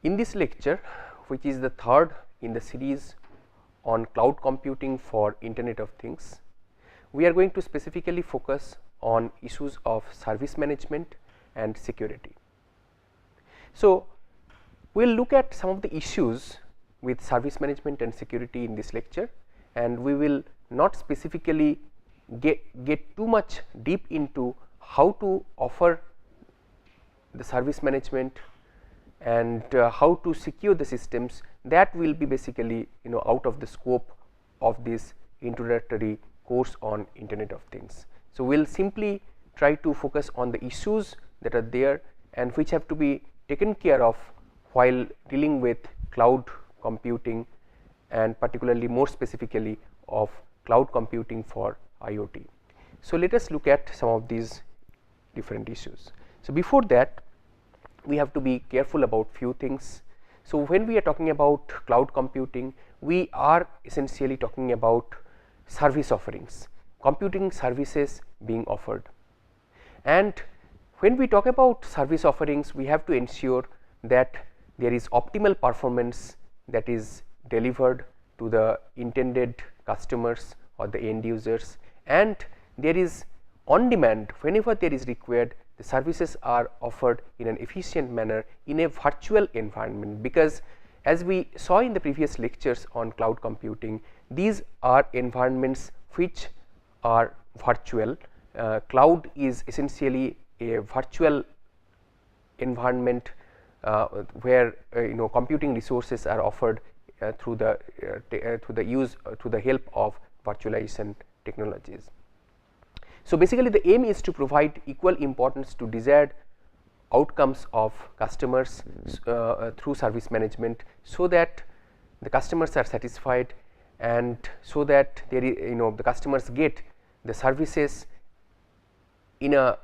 In this lecture, which is the third in the series on cloud computing for Internet of Things, we are going to specifically focus on issues of service management and security. So, we will look at some of the issues with service management and security in this lecture, and we will not specifically get too much deep into how to offer the service management and how to secure the systems. That will be basically out of the scope of this introductory course on Internet of Things. So, we will simply try to focus on the issues that are there and which have to be taken care of while dealing with cloud computing, and particularly more specifically of cloud computing for IoT. So, let us look at some of these different issues. So, before that, we have to be careful about few things. So, when we are talking about cloud computing, we are essentially talking about service offerings, computing services being offered. And when we talk about service offerings, we have to ensure that there is optimal performance that is delivered to the intended customers or the end users, and there is on demand whenever there is required. The services are offered in an efficient manner in a virtual environment, because as we saw in the previous lectures on cloud computing, these are environments which are virtual. Cloud is essentially a virtual environment where computing resources are offered through the help of virtualization technologies. So, basically the aim is to provide equal importance to desired outcomes of customers through service management, so that the customers are satisfied, and so that there is the customers get the services in a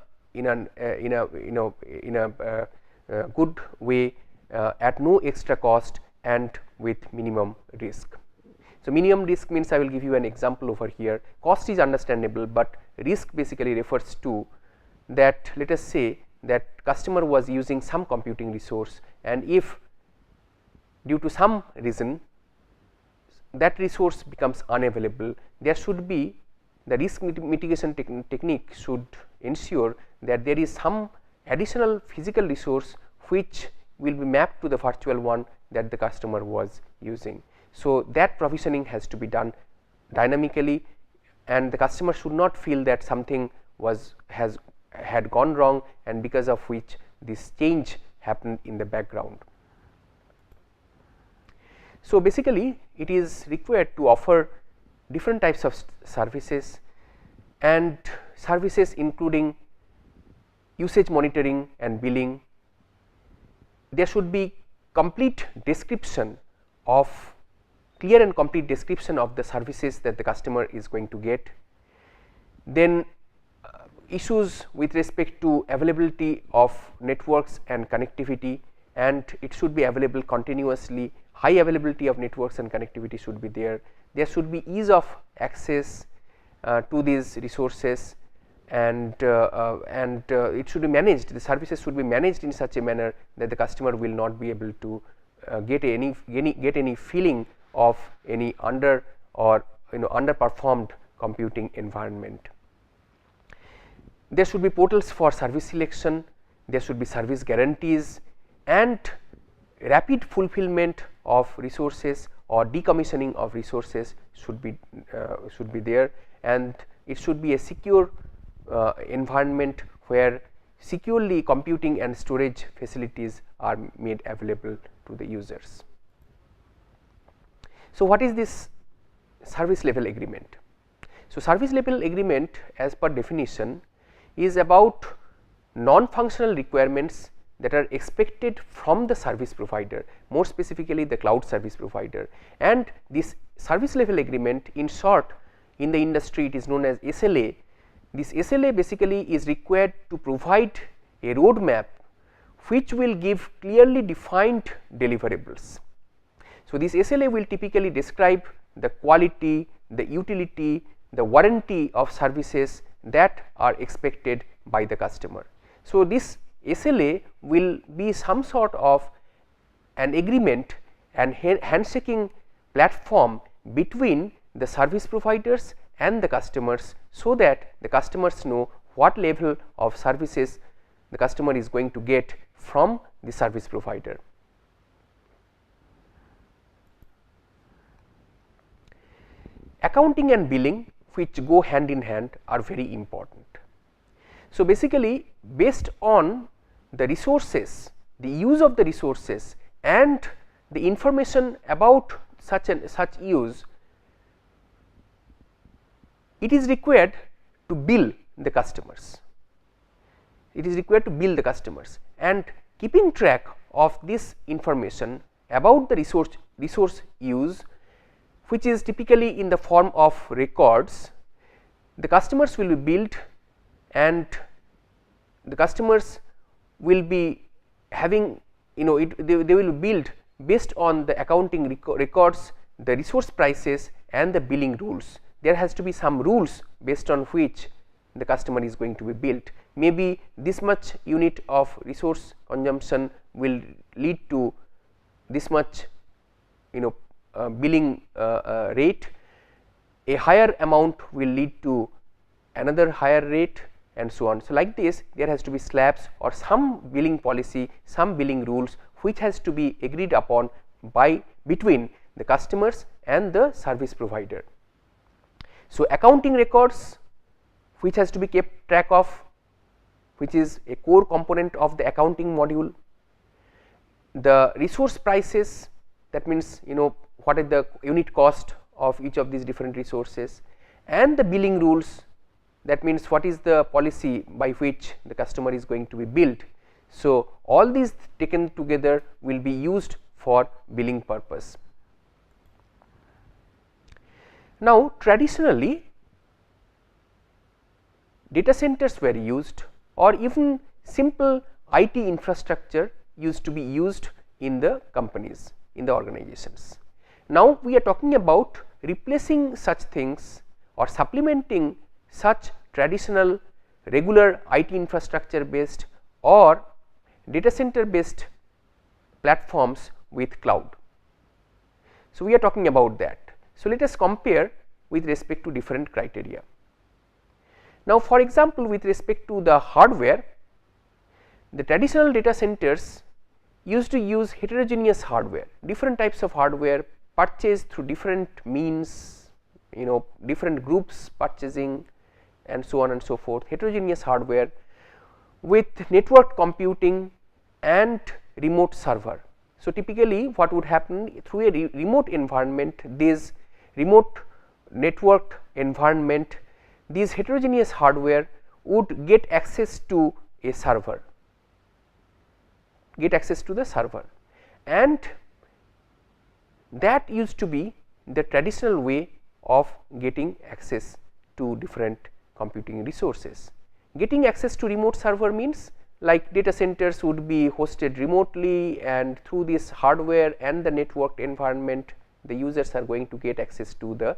good way at no extra cost and with minimum risk. So, minimum risk means, I will give you an example over here. Cost is understandable, but risk basically refers to that, let us say that customer was using some computing resource, and if due to some reason that resource becomes unavailable, there should be the risk mitigation technique should ensure that there is some additional physical resource which will be mapped to the virtual one that the customer was using. So, that provisioning has to be done dynamically, and the customer should not feel that something had gone wrong, and because of which this change happened in the background. So, basically it is required to offer different types of services, and services including usage monitoring and billing. There should be complete description of clear and complete description of the services that the customer is going to get. Then issues with respect to availability of networks and connectivity, and it should be available continuously. High availability of networks and connectivity should be there. There should be ease of access to these resources, and it should be managed. The services should be managed in such a manner that the customer will not be able to get any feeling of any under or underperformed computing environment. There should be portals for service selection, there should be service guarantees, and rapid fulfillment of resources or decommissioning of resources should be there, and it should be a secure environment where securely computing and storage facilities are made available to the users. So, what is this service level agreement? So, service level agreement, as per definition, is about non-functional requirements that are expected from the service provider, more specifically the cloud service provider. And this service level agreement, in short, in the industry it is known as SLA. This SLA basically is required to provide a roadmap which will give clearly defined deliverables. So, this SLA will typically describe the quality, the utility, the warranty of services that are expected by the customer. So, this SLA will be some sort of an agreement and handshaking platform between the service providers and the customers, so that the customers know what level of services the customer is going to get from the service provider. Accounting and billing, which go hand in hand, are very important. So, basically based on the resources, the use of the resources and the information about such use, it is required to bill the customers. It is required to bill the customers, and keeping track of this information about the resource use, which is typically in the form of records, the customers will be billed, and the customers will be having, they will be billed based on the accounting records, the resource prices and the billing rules. There has to be some rules based on which the customer is going to be billed. Maybe this much unit of resource consumption will lead to this much billing rate, a higher amount will lead to another higher rate, and so on. So, like this there has to be slabs or some billing policy, some billing rules which has to be agreed upon between the customers and the service provider. So, accounting records which has to be kept track of, which is a core component of the accounting module. The resource prices, that means what is the unit cost of each of these different resources, and the billing rules, that means what is the policy by which the customer is going to be billed. So, all these taken together will be used for billing purpose. Now, traditionally data centers were used, or even simple IT infrastructure used to be used in the companies, in the organizations. Now, we are talking about replacing such things or supplementing such traditional regular IT infrastructure based or data center based platforms with cloud. So, we are talking about that. So, let us compare with respect to different criteria. Now, for example, with respect to the hardware, the traditional data centers used to use heterogeneous hardware, different types of hardware purchased through different means, different groups purchasing and so on and so forth, heterogeneous hardware with network computing and remote server. So, typically what would happen through a remote environment, this remote networked environment, these heterogeneous hardware would get access to a server, and that used to be the traditional way of getting access to different computing resources. Getting access to remote server means like data centers would be hosted remotely, and through this hardware and the networked environment the users are going to get access to the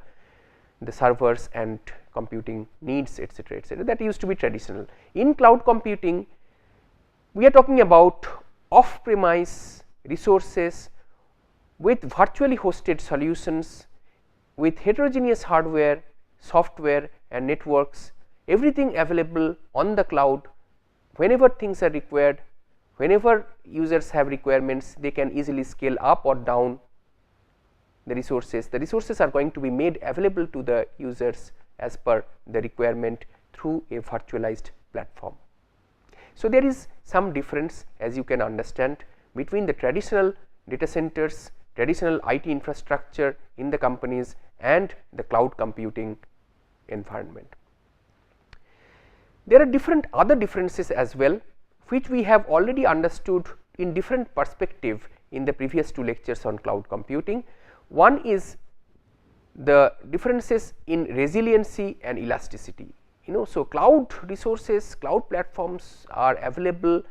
servers and computing needs, etc., etc. That used to be traditional. In cloud computing, we are talking about off premise resources with virtually hosted solutions, with heterogeneous hardware, software and networks, everything available on the cloud. Whenever things are required, whenever users have requirements, they can easily scale up or down the resources. The resources are going to be made available to the users as per the requirement through a virtualized platform. So, there is some difference, as you can understand, between the traditional data centers, traditional IT infrastructure in the companies and the cloud computing environment. There are different other differences as well, which we have already understood in different perspective in the previous two lectures on cloud computing. One is the differences in resiliency and elasticity. So, cloud resources, cloud platforms are available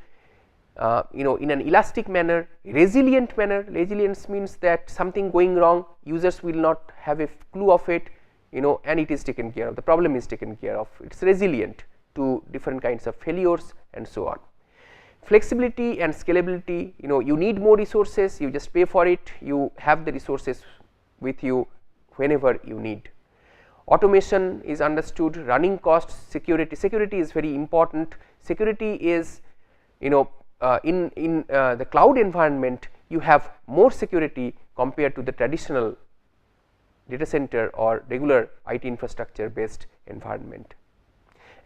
in an elastic manner, resilient manner. Resilience means that something going wrong, users will not have a clue of it, and it is taken care of, the problem is taken care of. It is resilient to different kinds of failures and so on. Flexibility and scalability, you need more resources, you just pay for it, you have the resources with you whenever you need. Automation is understood, running costs, security is very important. Security is, in the cloud environment you have more security compared to the traditional data center or regular IT infrastructure based environment.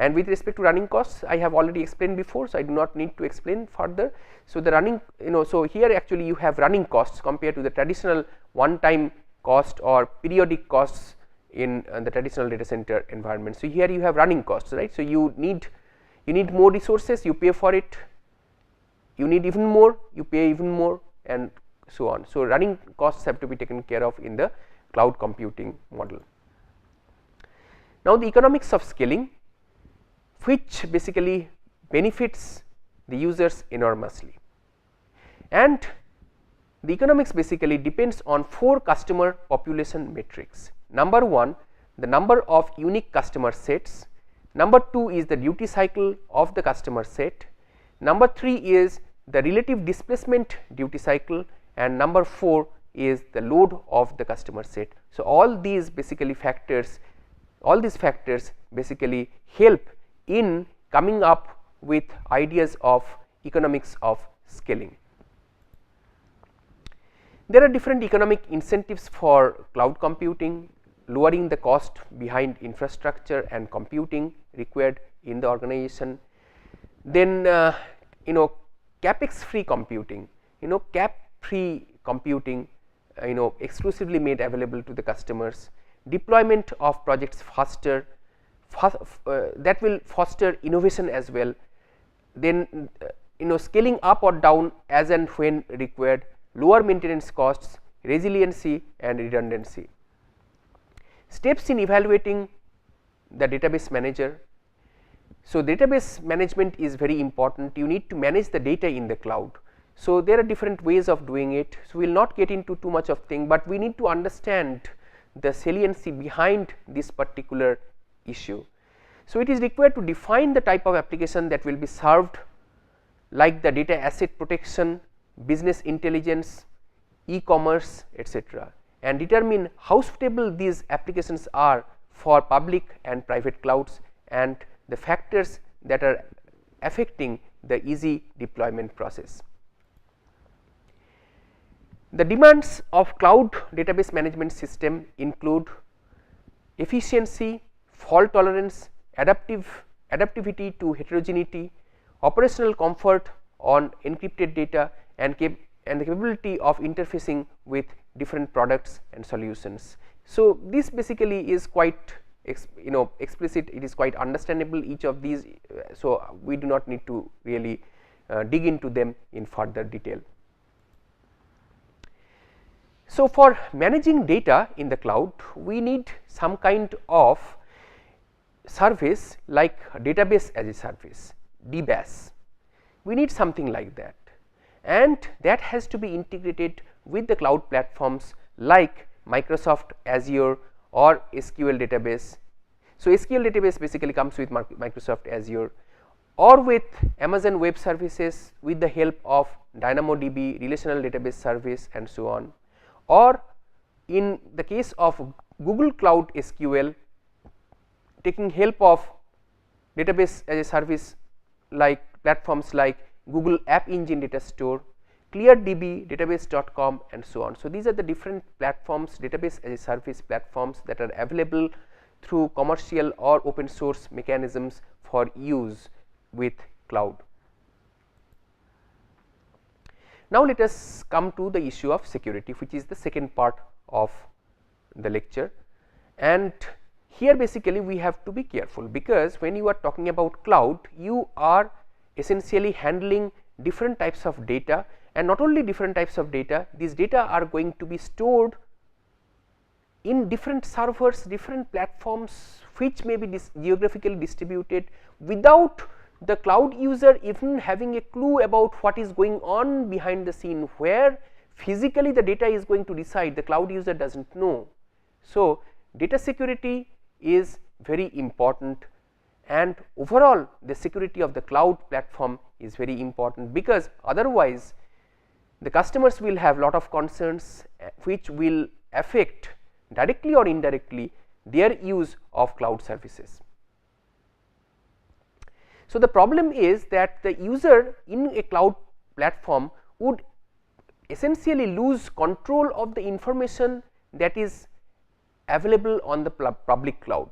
And with respect to running costs, I have already explained before, so I do not need to explain further. So the running, so here actually you have running costs compared to the traditional one time cost or periodic costs in the traditional data center environment. So here you have running costs, right? So you need more resources, you pay for it, you need even more, you pay even more, and so on. So running costs have to be taken care of in the cloud computing model. Now the economics of scaling, which basically benefits the users enormously, and the economics basically depends on 4 customer population metrics. Number 1, the number of unique customer sets. Number 2 is the duty cycle of the customer set. Number 3 is the relative displacement duty cycle, and number 4 is the load of the customer set. So all these basically factors, all these factors basically help in coming up with ideas of economics of scaling. There are different economic incentives for cloud computing, lowering the cost behind infrastructure and computing required in the organization. Then capex free computing, cap free computing, exclusively made available to the customers, deployment of projects faster, that will foster innovation as well. Then scaling up or down as and when required, lower maintenance costs, resiliency and redundancy. Steps in evaluating the database manager. So database management is very important, you need to manage the data in the cloud. So there are different ways of doing it, so we will not get into too much of thing, but we need to understand the saliency behind this particular issue. So it is required to define the type of application that will be served, like the data asset protection, business intelligence, e-commerce, etc., and determine how suitable these applications are for public and private clouds, and the factors that are affecting the easy deployment process. The demands of cloud database management system include efficiency, fault tolerance, adaptivity to heterogeneity, operational comfort on encrypted data, and the capability of interfacing with different products and solutions. So this basically is quite explicit, it is quite understandable, each of these, so we do not need to really dig into them in further detail. So for managing data in the cloud, we need some kind of service like database as a service, DBaaS. We need something like that, and that has to be integrated with the cloud platforms like Microsoft Azure or SQL database. So SQL database basically comes with Microsoft Azure, or with Amazon Web Services with the help of DynamoDB, relational database service, and so on. Or in the case of Google Cloud SQL, taking help of database as a service like platforms like Google App Engine Data Store, ClearDB, database.com, and so on. So these are the different platforms, database as a service platforms, that are available through commercial or open source mechanisms for use with cloud. Now let us come to the issue of security, which is the second part of the lecture, and here basically we have to be careful, because when you are talking about cloud, you are essentially handling different types of data, and not only different types of data, these data are going to be stored in different servers, different platforms, which may be geographically distributed, without the cloud user even having a clue about what is going on behind the scene, where physically the data is going to reside, the cloud user does not know. So data security is very important, and overall the security of the cloud platform is very important, because otherwise the customers will have lot of concerns which will affect directly or indirectly their use of cloud services. So, the problem is that the user in a cloud platform would essentially lose control of the information that is available on the public cloud.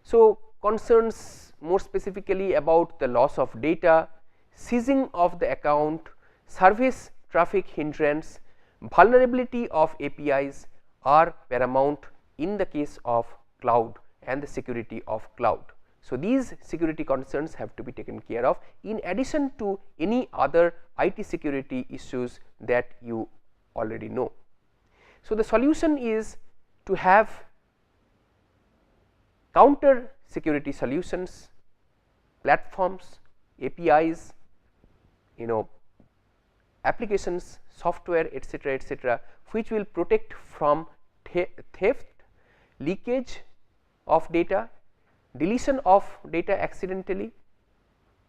So, concerns more specifically about the loss of data, seizing of the account, service traffic hindrance, vulnerability of APIs are paramount in the case of cloud and the security of cloud. So, these security concerns have to be taken care of in addition to any other IT security issues that you already know. So, the solution is to have counter security solutions, platforms, APIs, applications, software, etc., which will protect from theft, leakage of data, deletion of data accidentally,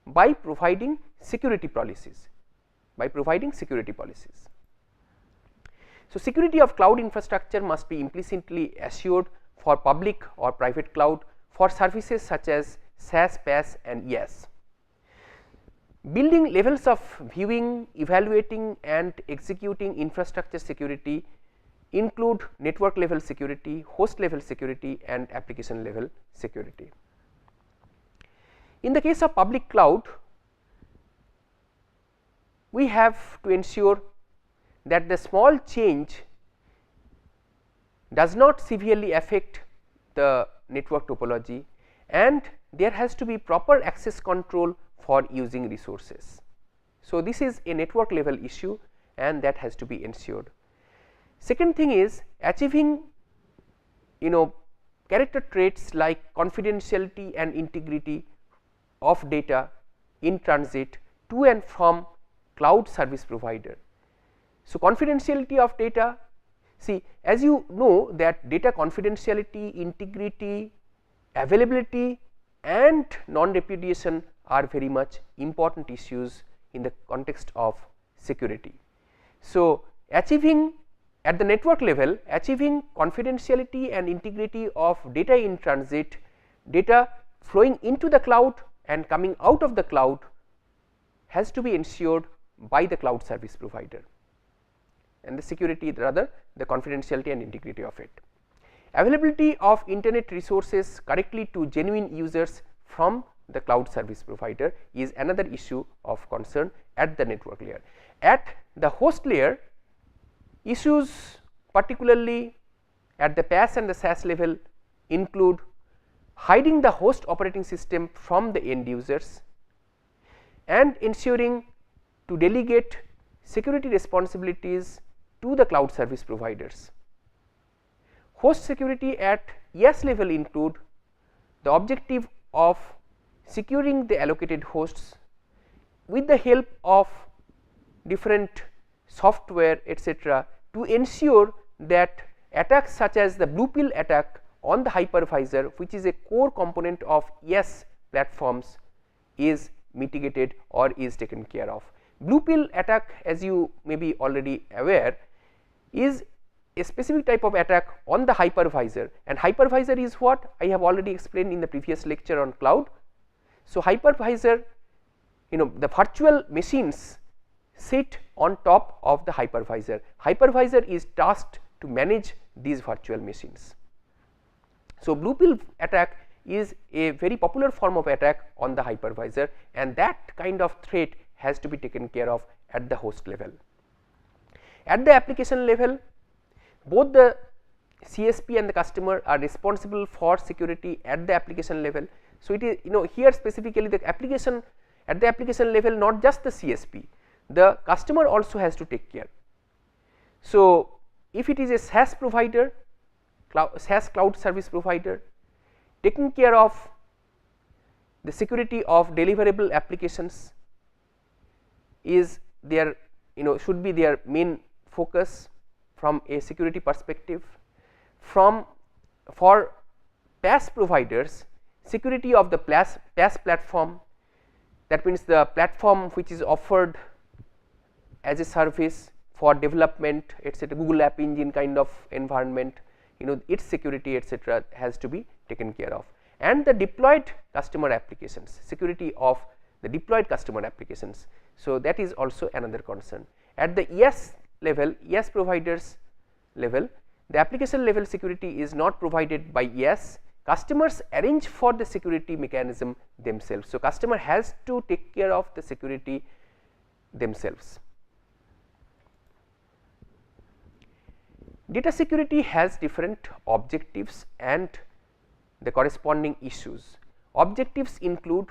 by providing security policies. So, security of cloud infrastructure must be implicitly assured for public or private cloud for services such as SaaS, PaaS and IaaS. Building levels of viewing, evaluating and executing infrastructure security include network level security, host level security and application level security. In the case of public cloud, we have to ensure that the small change does not severely affect the network topology, and there has to be proper access control for using resources. So, this is a network level issue and that has to be ensured. Second thing is achieving character traits like confidentiality and integrity of data in transit to and from cloud service provider. So, confidentiality of data, see, as you know that data confidentiality, integrity, availability and non-repudiation are very much important issues in the context of security. So, achieving at the network level, achieving confidentiality and integrity of data in transit, data flowing into the cloud and coming out of the cloud has to be ensured by the cloud service provider, and the security, rather the confidentiality and integrity of it. Availability of internet resources correctly to genuine users from the cloud service provider is another issue of concern at the network layer. At the host layer, issues particularly at the PaaS and the SaaS level include hiding the host operating system from the end users and ensuring to delegate security responsibilities to the cloud service providers. Host security at IaaS level include the objective of securing the allocated hosts with the help of different software, etc., to ensure that attacks such as the blue pill attack on the hypervisor, which is a core component of IaaS platforms, is mitigated or is taken care of. Blue pill attack, as you may be already aware, is a specific type of attack on the hypervisor, and hypervisor is what I have already explained in the previous lecture on cloud. So, hypervisor, the virtual machines sit on top of the hypervisor. Hypervisor is tasked to manage these virtual machines. So, blue pill attack is a very popular form of attack on the hypervisor, and that kind of threat has to be taken care of at the host level. At the application level, both the CSP and the customer are responsible for security at the application level. So, it is here specifically the application at the application level, not just the CSP, the customer also has to take care. So, if it is a SaaS provider, SaaS cloud service provider, taking care of the security of deliverable applications is their should be their main focus from a security perspective. For PaaS providers, security of the PaaS platform, that means the platform which is offered as a service for development, etc., Google App Engine kind of environment, its security, etc., has to be taken care of. And the deployed customer applications, security of the deployed customer applications. So, that is also another concern. At the ES level, ES providers level, the application level security is not provided by ES. Customers arrange for the security mechanism themselves. So, customer has to take care of the security themselves. Data security has different objectives and the corresponding issues. Objectives include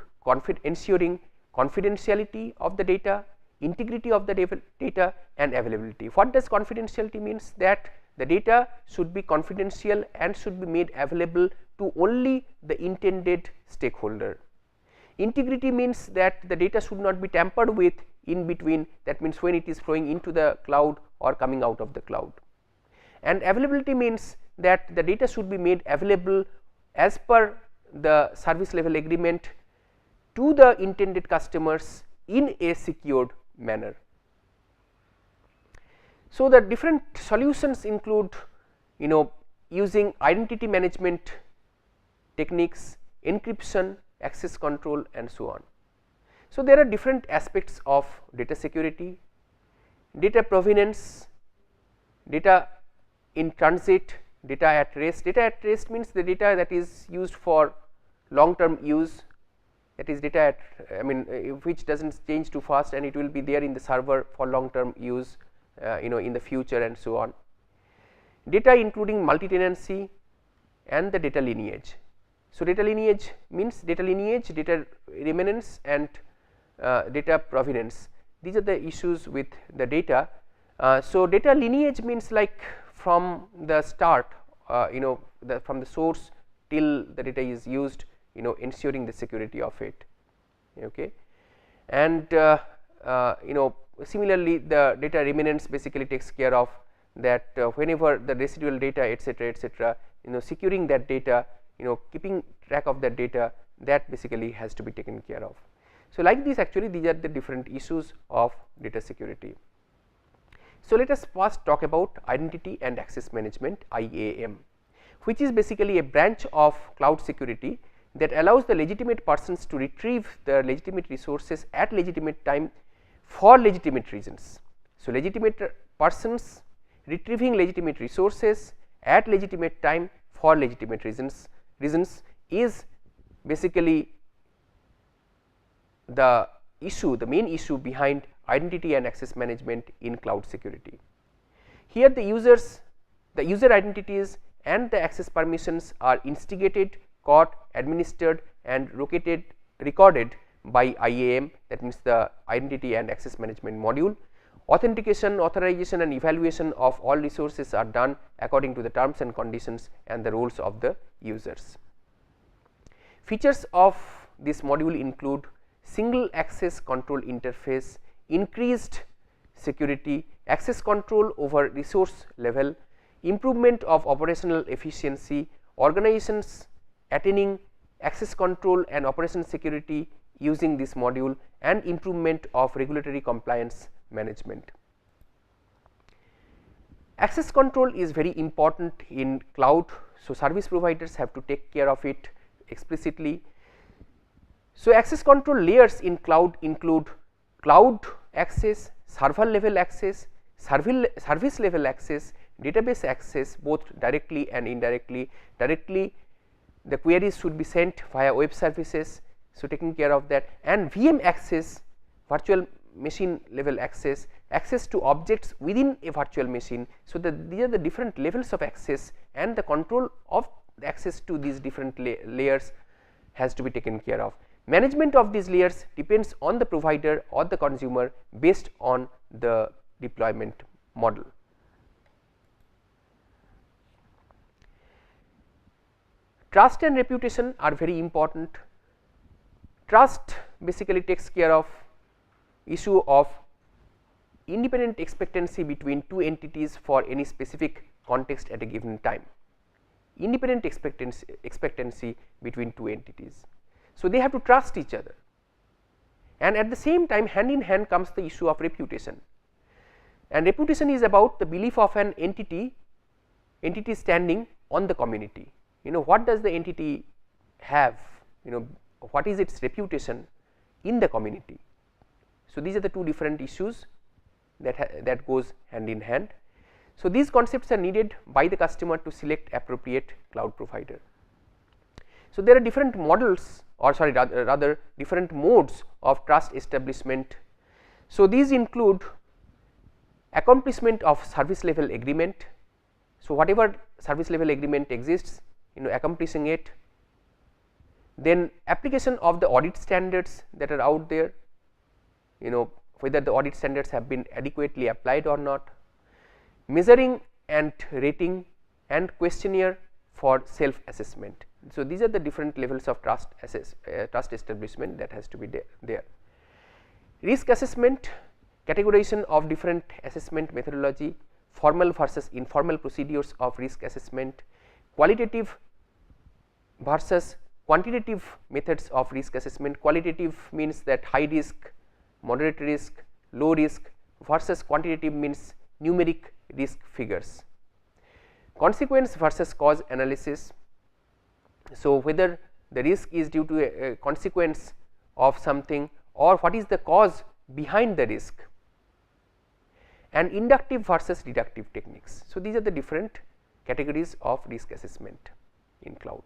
ensuring confidentiality of the data, integrity of the data and availability. What does confidentiality means? That the data should be confidential and should be made available to only the intended stakeholder. Integrity means that the data should not be tampered with in between, that means when it is flowing into the cloud or coming out of the cloud. And availability means that the data should be made available as per the service level agreement to the intended customers in a secured manner. So, the different solutions include using identity management techniques, encryption, access control and so on. So, there are different aspects of data security, data provenance, data in transit, data at rest. Data at rest means the data that is used for long term use, that is data at which does not change too fast and it will be there in the server for long term use in the future and so on. Data including multi-tenancy and the data lineage. So, data lineage means data lineage, data remnants and data provenance. These are the issues with the data. So, data lineage means like from the start, from the source till the data is used, ensuring the security of it. Okay. And similarly, the data remnants basically takes care of that whenever the residual data, etc., securing that data, keeping track of that data, that basically has to be taken care of. So, like this, actually these are the different issues of data security. So, let us first talk about identity and access management, IAM, which is basically a branch of cloud security that allows the legitimate persons to retrieve the legitimate resources at legitimate time for legitimate reasons. So, legitimate persons retrieving legitimate resources at legitimate time for legitimate reasons is basically the issue, the main issue behind identity and access management in cloud security. Here the user identities and the access permissions are instigated, caught, administered and recorded by IAM, that means the identity and access management module. Authentication, authorization and evaluation of all resources are done according to the terms and conditions and the roles of the users. Features of this module include single access control interface, increased security, access control over resource level, improvement of operational efficiency, organizations attaining access control and operation security using this module and improvement of regulatory compliance management. Access control is very important in cloud. So, service providers have to take care of it explicitly. So, access control layers in cloud include cloud access, server level access, service level access, database access both directly and indirectly. Directly the queries should be sent via web services, so taking care of that, and VM access, virtual machine level access, access to objects within a virtual machine. So, these are the different levels of access and the control of the access to these different layers has to be taken care of. Management of these layers depends on the provider or the consumer based on the deployment model. Trust and reputation are very important. Trust basically takes care of issue of independent expectancy between two entities for any specific context at a given time. Independent expectancy between two entities. So, they have to trust each other, and at the same time hand in hand comes the issue of reputation, and reputation is about the belief of an entity standing on the community. What does the entity have, what is its reputation in the community. So, these are the two different issues that goes hand in hand. So, these concepts are needed by the customer to select appropriate cloud provider. So, there are different models, or sorry, rather different modes of trust establishment. So, these include accomplishment of service level agreement. So, whatever service level agreement exists, accomplishing it, then application of the audit standards that are out there, whether the audit standards have been adequately applied or not, measuring and rating, and questionnaire for self assessment. So, these are the different levels of trust establishment that has to be there. Risk assessment, categorization of different assessment methodology, formal versus informal procedures of risk assessment, qualitative versus quantitative methods of risk assessment. Qualitative means that high risk, moderate risk, low risk, versus quantitative means numeric risk figures. Consequence versus cause analysis. So, whether the risk is due to a consequence of something, or what is the cause behind the risk, and inductive versus deductive techniques. So, these are the different categories of risk assessment in cloud.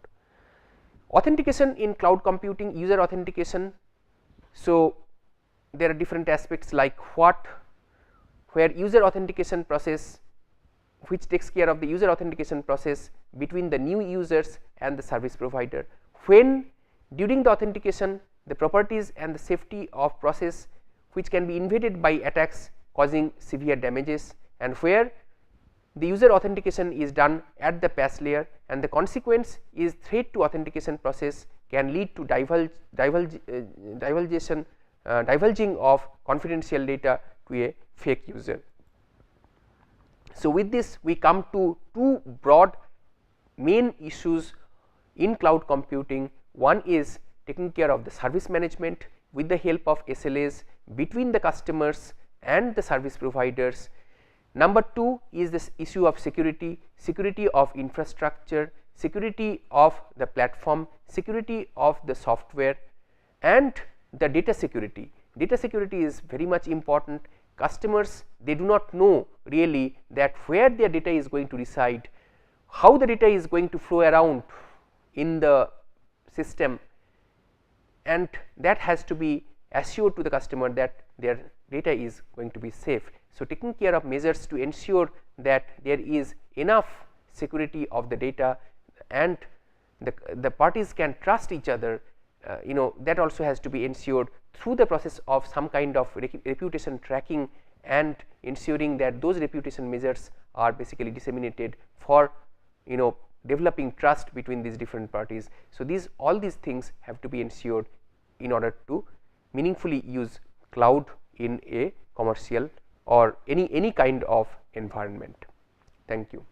Authentication in cloud computing, user authentication. So, there are different aspects like where user authentication process, which takes care of the user authentication process between the new users and the service provider, when during the authentication the properties and the safety of process which can be invaded by attacks causing severe damages, and where the user authentication is done at the patch layer, and the consequence is threat to authentication process can lead to divulging of confidential data to a fake user. So, with this we come to two broad main issues in cloud computing. One is taking care of the service management with the help of SLAs between the customers and the service providers. Number two is this issue of security, security of infrastructure, security of the platform, security of the software, and the data security. Data security is very much important. Customers, they do not know really that where their data is going to reside, how the data is going to flow around in the system, and that has to be assured to the customer that their data is going to be safe. So, taking care of measures to ensure that there is enough security of the data and the parties can trust each other, that also has to be ensured through the process of some kind of reputation tracking, and ensuring that those reputation measures are basically disseminated for developing trust between these different parties. So, all these things have to be ensured in order to meaningfully use cloud in a commercial or any kind of environment. Thank you.